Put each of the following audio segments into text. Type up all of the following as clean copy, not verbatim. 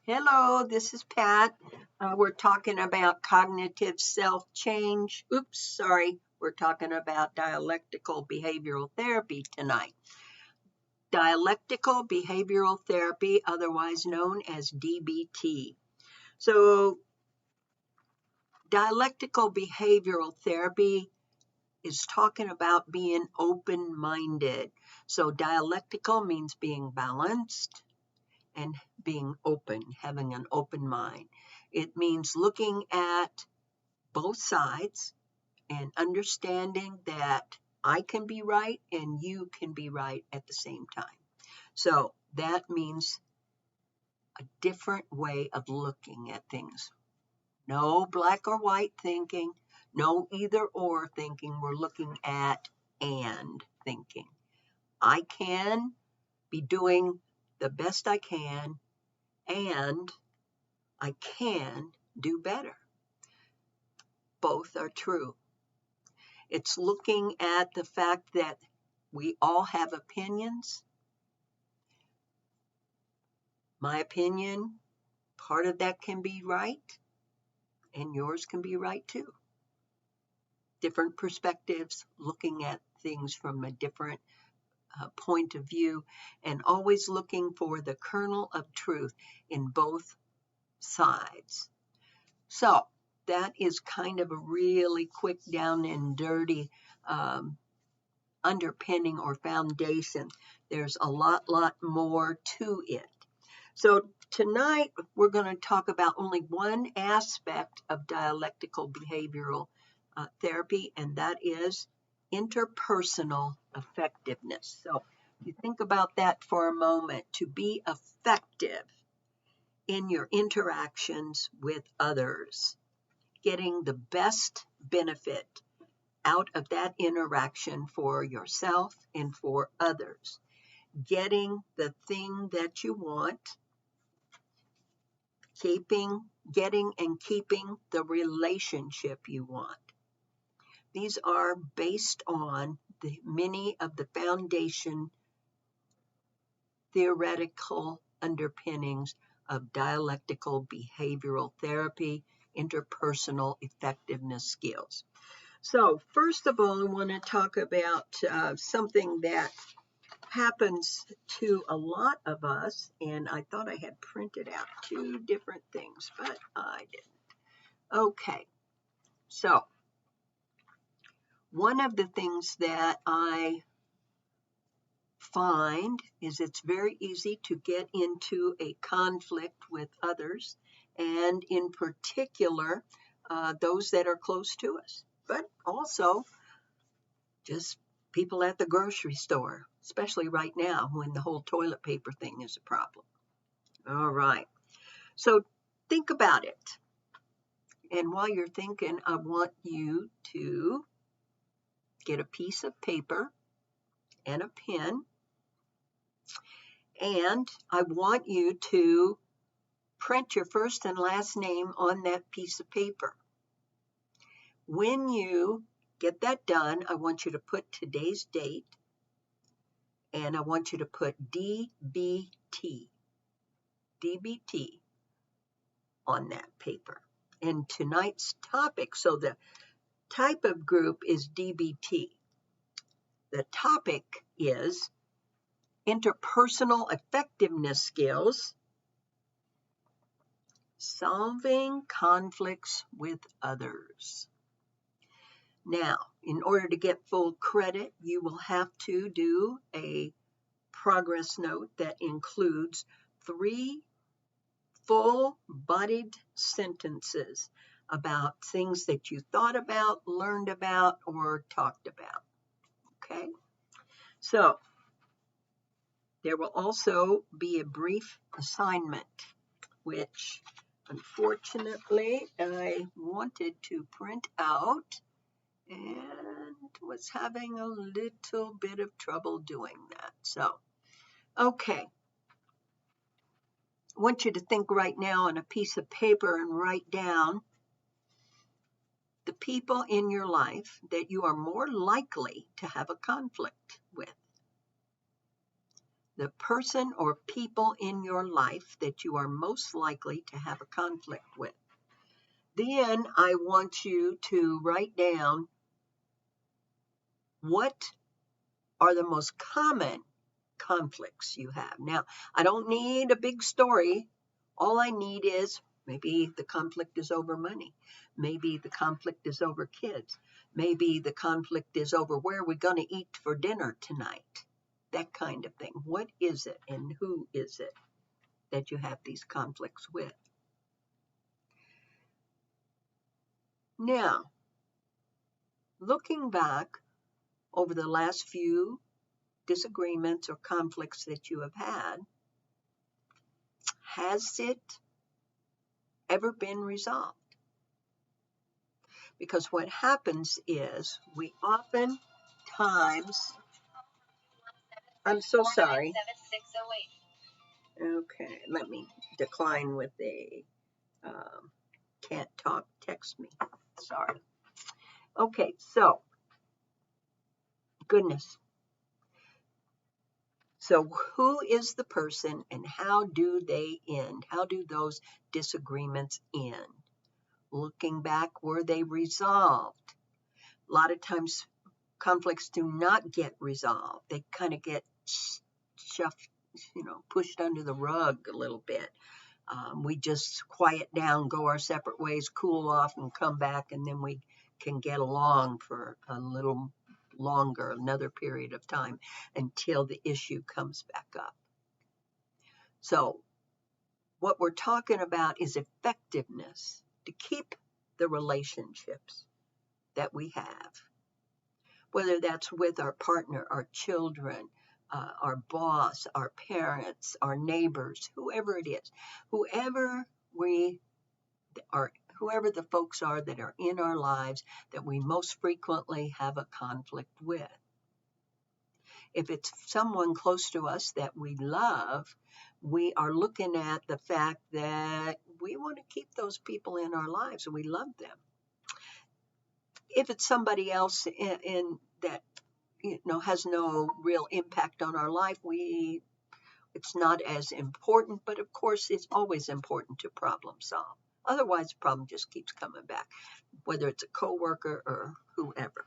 Hello, this is Pat. We're talking about cognitive self-change. Oops, sorry. We're talking about dialectical behavioral therapy tonight. Dialectical behavioral therapy, otherwise known as DBT. So, dialectical behavioral therapy is talking about being open-minded. So, dialectical means being balanced and being open, having an open mind. It means looking at both sides and understanding that I can be right and you can be right at the same time. So that means a different way of looking at things. No black or white thinking, no either or thinking. We're looking at and thinking. I can be doing the best I can, and I can do better. Both are true. It's looking at the fact that we all have opinions. My opinion, part of that can be right, and yours can be right too. Different perspectives, looking at things from a different point of view, and always looking for the kernel of truth in both sides. So that is kind of a really quick down and dirty underpinning or foundation. There's a lot more to it. So tonight we're going to talk about only one aspect of dialectical behavioral therapy, and that is interpersonal effectiveness. So you think about that for a moment. To be effective in your interactions with others, getting the best benefit out of that interaction for yourself and for others, getting the thing that you want, getting and keeping the relationship you want. These are based on many of the foundation theoretical underpinnings of dialectical behavioral therapy, interpersonal effectiveness skills. So first of all, I want to talk about something that happens to a lot of us, and I thought I had printed out two different things, but I didn't. Okay, so one of the things that I find is it's very easy to get into a conflict with others, and in particular, those that are close to us, but also just people at the grocery store, especially right now when the whole toilet paper thing is a problem. All right. So think about it. And while you're thinking, I want you to get a piece of paper and a pen. And I want you to print your first and last name on that piece of paper. When you get that done, I want you to put today's date, and I want you to put DBT on that paper. And tonight's topic, so the type of group is DBT. The topic is interpersonal effectiveness skills, solving conflicts with others. Now, in order to get full credit, you will have to do a progress note that includes 3 full-bodied sentences about things that you thought about, learned about, or talked about. Okay? So, there will also be a brief assignment, which unfortunately I wanted to print out and was having a little bit of trouble doing that. So, okay. I want you to think right now on a piece of paper and write down the people in your life that you are more likely to have a conflict with. the person or people in your life that you are most likely to have a conflict with. Then I want you to write down what are the most common conflicts you have. Now, I don't need a big story. All I need is maybe the conflict is over money. Maybe the conflict is over kids. Maybe the conflict is over where we're going to eat for dinner tonight. That kind of thing. What is it and who is it that you have these conflicts with? Now, looking back over the last few disagreements or conflicts that you have had, has it ever been resolved? Because what happens is we oftentimes, I'm so sorry. Okay, let me decline with a can't talk, text me. Sorry. Okay, so, goodness. So who is the person and how do they end? How do those disagreements end? Looking back, were they resolved? A lot of times conflicts do not get resolved. They kind of get shoved, pushed under the rug a little bit. We just quiet down, go our separate ways, cool off, and come back, and then we can get along for a little longer, another period of time, until the issue comes back up. So what we're talking about is effectiveness to keep the relationships that we have, whether that's with our partner, our children, our boss, our parents, our neighbors, whoever it is, whoever the folks are that are in our lives that we most frequently have a conflict with. If it's someone close to us that we love, we are looking at the fact that we want to keep those people in our lives and we love them. If it's somebody else in that has no real impact on our life, it's not as important, but of course it's always important to problem solve. Otherwise, the problem just keeps coming back, whether it's a coworker or whoever.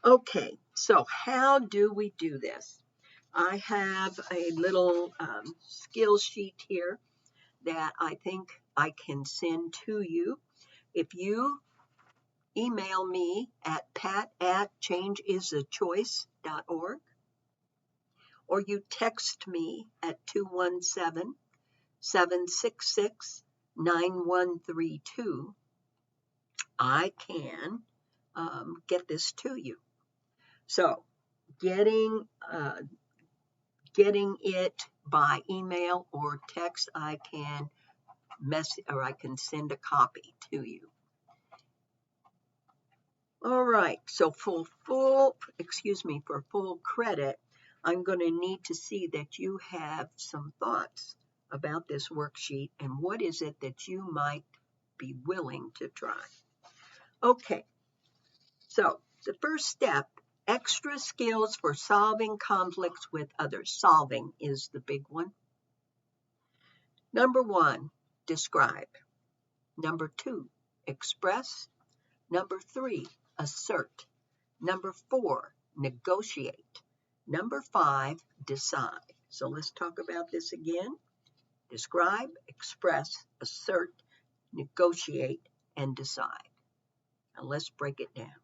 Okay, so how do we do this? I have a little skill sheet here that I think I can send to you. If you email me at pat@changeisthechoice.org, or you text me at 217-766-9132, I can get this to you. So getting it by email or text, I can send a copy to you. All right, so for full credit, I'm going to need to see that you have some thoughts about this worksheet and what is it that you might be willing to try. Okay, so the first step, extra skills for solving conflicts with others. Solving is the big one. Number 1, describe. Number 2, express. Number 3, assert. Number 4, negotiate. Number 5, decide. So let's talk about this again. Describe, express, assert, negotiate, and decide. Now let's break it down.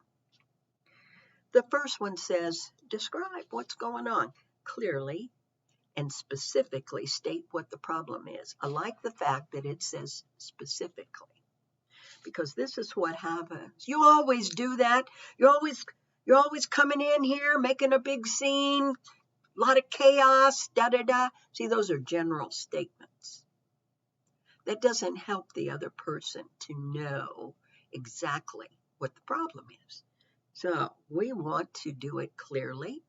The first one says, describe what's going on. Clearly and specifically state what the problem is. I like the fact that it says specifically, because this is what happens. You always do that. You're always coming in here, making a big scene, a lot of chaos, da-da-da. See, those are general statements. That doesn't help the other person to know exactly what the problem is. So we want to do it clearly,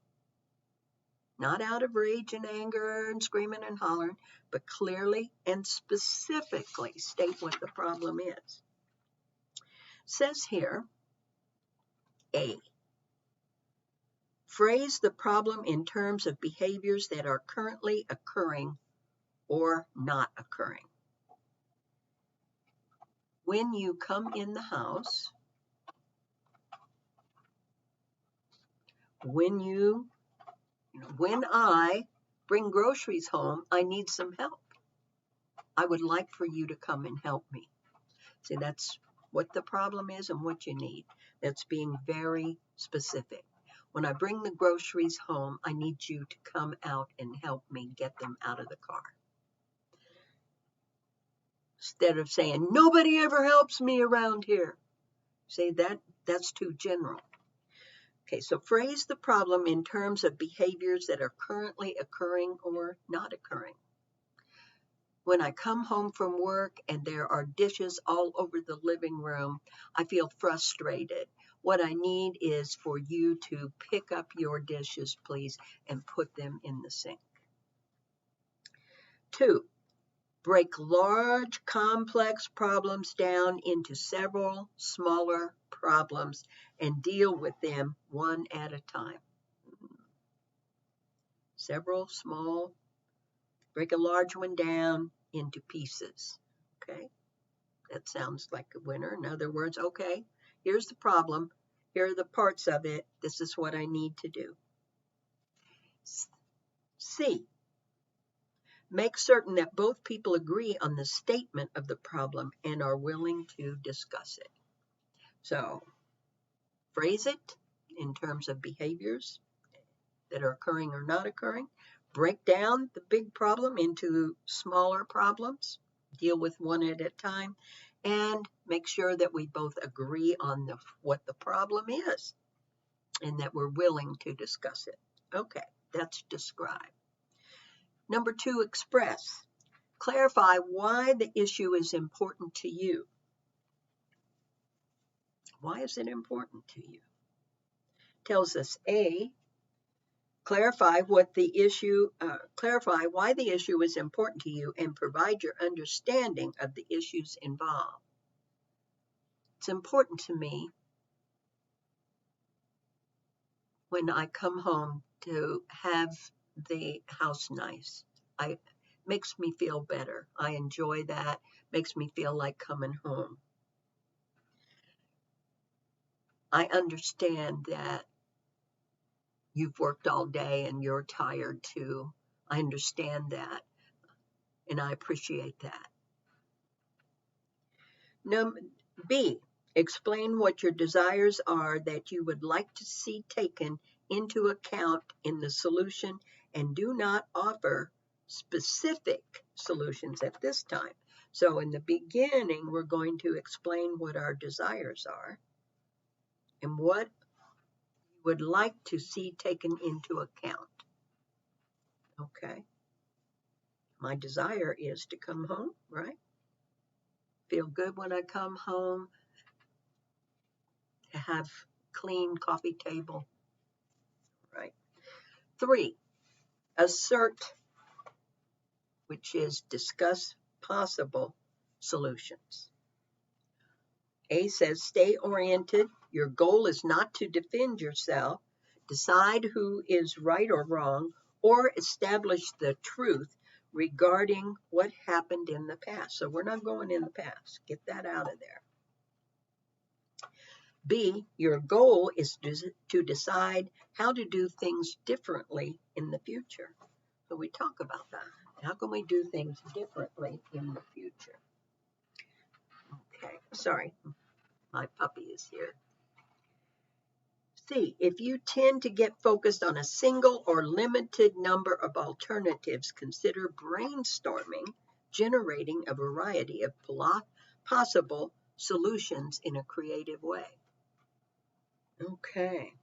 not out of rage and anger and screaming and hollering, but clearly and specifically state what the problem is. Says here, A, Phrase the problem in terms of behaviors that are currently occurring or not occurring. When you come in the house, when I bring groceries home, I need some help. I would like for you to come and help me. See, that's what the problem is and what you need. That's being very specific. When I bring the groceries home, I need you to come out and help me get them out of the car. Instead of saying, nobody ever helps me around here. See, that's too general. Okay, so phrase the problem in terms of behaviors that are currently occurring or not occurring. When I come home from work and there are dishes all over the living room, I feel frustrated. What I need is for you to pick up your dishes, please, and put them in the sink. 2, break large, complex problems down into several smaller problems and deal with them one at a time. Several small, break a large one down into pieces. Okay, that sounds like a winner. In other words, okay, here's the problem. Here are the parts of it. This is what I need to do. C, make certain that both people agree on the statement of the problem and are willing to discuss it. So, phrase it in terms of behaviors that are occurring or not occurring. Break down the big problem into smaller problems. Deal with one at a time. And make sure that we both agree on what the problem is and that we're willing to discuss it. Okay, that's describe. Number 2, express. Clarify why the issue is important to you. Why is it important to you? Tells us A, clarify why the issue is important to you and provide your understanding of the issues involved. It's important to me when I come home to have the house nice. It makes me feel better. I enjoy that. Makes me feel like coming home. I understand that you've worked all day and you're tired too. I understand that, and I appreciate that. B, explain what your desires are that you would like to see taken into account in the solution and do not offer specific solutions at this time. So in the beginning, we're going to explain what our desires are and what you would like to see taken into account. Okay. My desire is to come home, right? Feel good when I come home, to have clean coffee table, right? 3, assert, which is discuss possible solutions. A says, stay oriented. Your goal is not to defend yourself, decide who is right or wrong, or establish the truth regarding what happened in the past. So we're not going in the past. Get that out of there. B, your goal is to decide how to do things differently in the future. So we talk about that. How can we do things differently in the future? Okay, sorry, my puppy is here. C, if you tend to get focused on a single or limited number of alternatives, consider brainstorming, generating a variety of possible solutions in a creative way. Okay,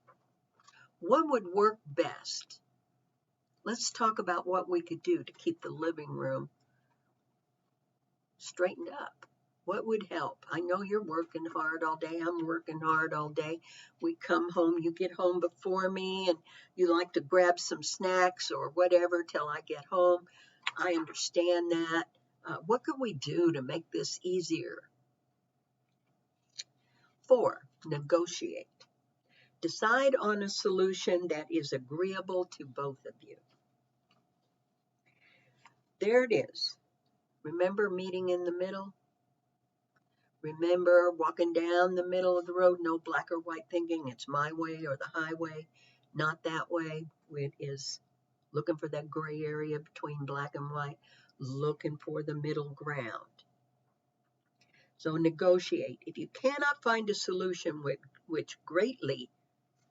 what would work best? Let's talk about what we could do to keep the living room straightened up. What would help? I know you're working hard all day. I'm working hard all day. We come home, you get home before me, and you like to grab some snacks or whatever till I get home. I understand that. What could we do to make this easier? 4, negotiate. Decide on a solution that is agreeable to both of you. There it is. Remember meeting in the middle? Remember walking down the middle of the road, no black or white thinking, it's my way or the highway, not that way. It is looking for that gray area between black and white, looking for the middle ground. So negotiate. If you cannot find a solution which greatly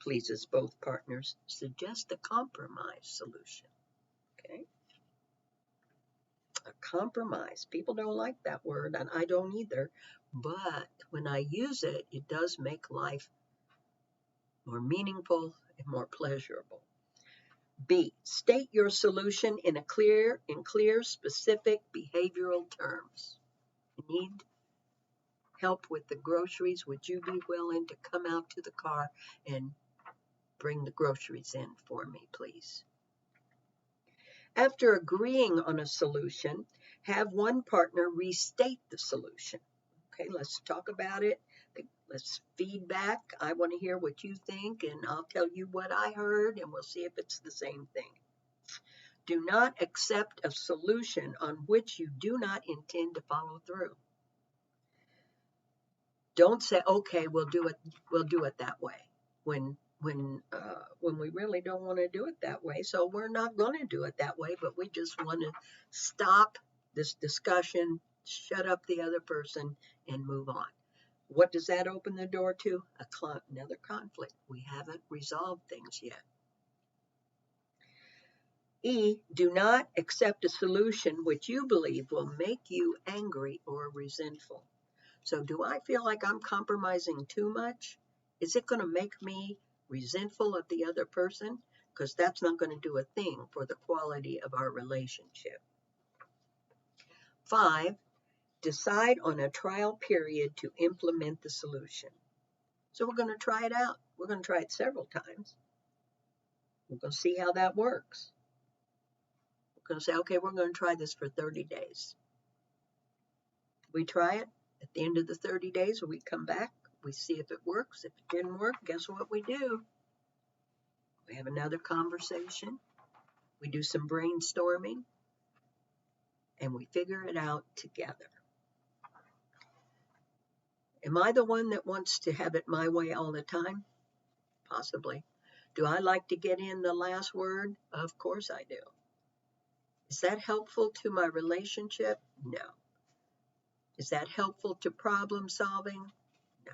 pleases both partners, suggest a compromise solution. Okay? A compromise. People don't like that word, and I don't either. But when I use it, it does make life more meaningful and more pleasurable. B, state your solution in clear, specific behavioral terms. You need help with the groceries. Would you be willing to come out to the car and bring the groceries in for me, please? After agreeing on a solution, have one partner restate the solution. Okay, let's talk about it. Let's feedback. I want to hear what you think, and I'll tell you what I heard, and we'll see if it's the same thing. Do not accept a solution on which you do not intend to follow through. Don't say, okay, we'll do it that way, when we really don't want to do it that way. So we're not going to do it that way, but we just want to stop this discussion, shut up the other person, and move on. What does that open the door to? Another conflict. We haven't resolved things yet. E, do not accept a solution which you believe will make you angry or resentful. So do I feel like I'm compromising too much? Is it going to make me resentful of the other person? Because that's not going to do a thing for the quality of our relationship. 5, decide on a trial period to implement the solution. So we're going to try it out. We're going to try it several times. We're going to see how that works. We're going to say, okay, we're going to try this for 30 days. We try it. At the end of the 30 days, we come back. We see if it works. If it didn't work, guess what we do? We have another conversation. We do some brainstorming. And we figure it out together. Am I the one that wants to have it my way all the time? Possibly. Do I like to get in the last word? Of course I do. Is that helpful to my relationship? No. Is that helpful to problem solving? No.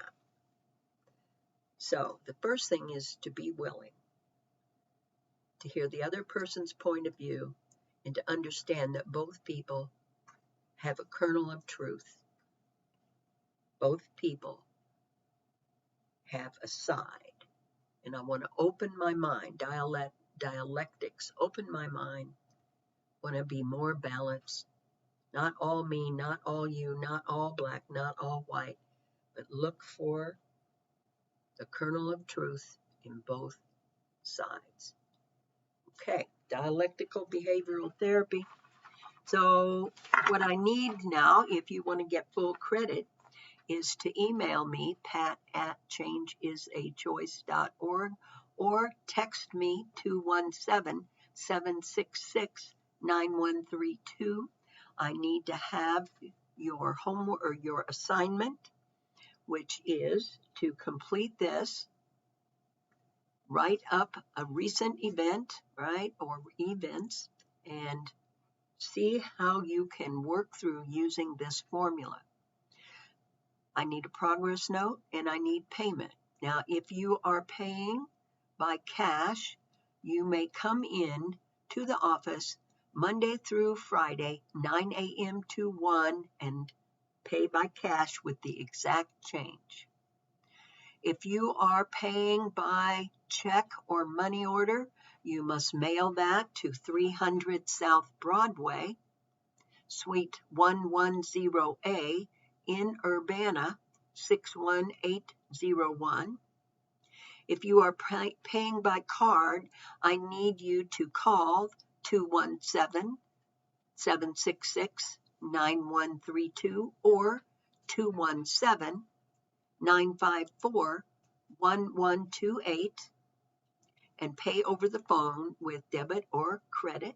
So the first thing is to be willing to hear the other person's point of view and to understand that both people have a kernel of truth. Both people have a side. And I want to open my mind, dialectics, open my mind, want to be more balanced. Not all me, not all you, not all black, not all white, but look for the kernel of truth in both sides. Okay, dialectical behavioral therapy. So what I need now, if you want to get full credit, is to email me, pat@changeisAchoice.org, or text me 217-766-9132. I need to have your homework or your assignment, which is to complete this, write up a recent event, right, or events, and see how you can work through using this formula. I need a progress note and I need payment. Now, if you are paying by cash, you may come in to the office Monday through Friday, 9 a.m. to 1, and pay by cash with the exact change. If you are paying by check or money order, you must mail that to 300 South Broadway, Suite 110A in Urbana, 61801. If you are paying by card, I need you to call 217-766-9132 or 217-954-9132. 1128 and pay over the phone with debit or credit.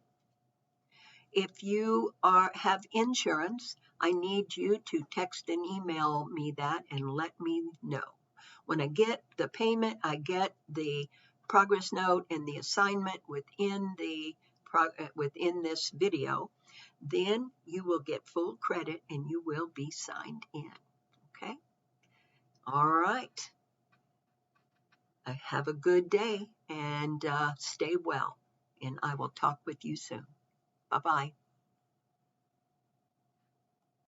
If you have insurance, I need you to text and email me that and let me know. When I get the payment, I get the progress note and the assignment within this video, then you will get full credit and you will be signed in. Okay? All right. Have a good day and stay well. And I will talk with you soon. Bye-bye.